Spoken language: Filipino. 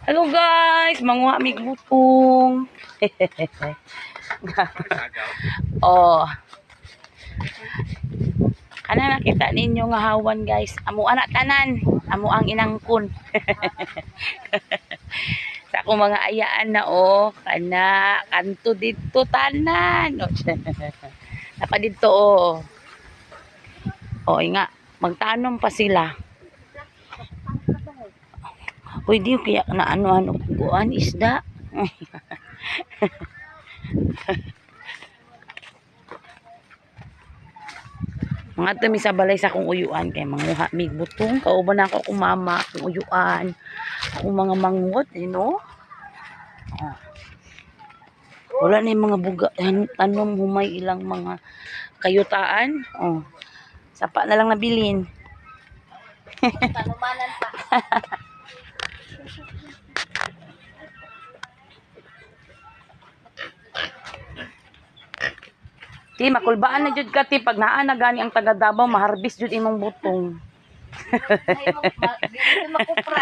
Hello guys, manguha mig butong. Oh. Kana nakita ninyo nga hawan guys. Amo anak tanan, amo ang inangkon. Sa akong mga ayaan na kana kanto dito tanan. Napa dito nga, magtanom pa sila. Pwede kaya na ano kuan isda. Mga tumi sa balay sa akong uyuan kay manguha mig butong kauban ako akong mama akong uyuan akong mga mangot no. Wala na yung mga buga tanom humay ilang mga kayutaan. Sapa na lang nabilin. Tanumanan pa. Ti makulbaan na jud ka ti pag naa na gani ang taga Davao maharbis jud imong butong. Makupra.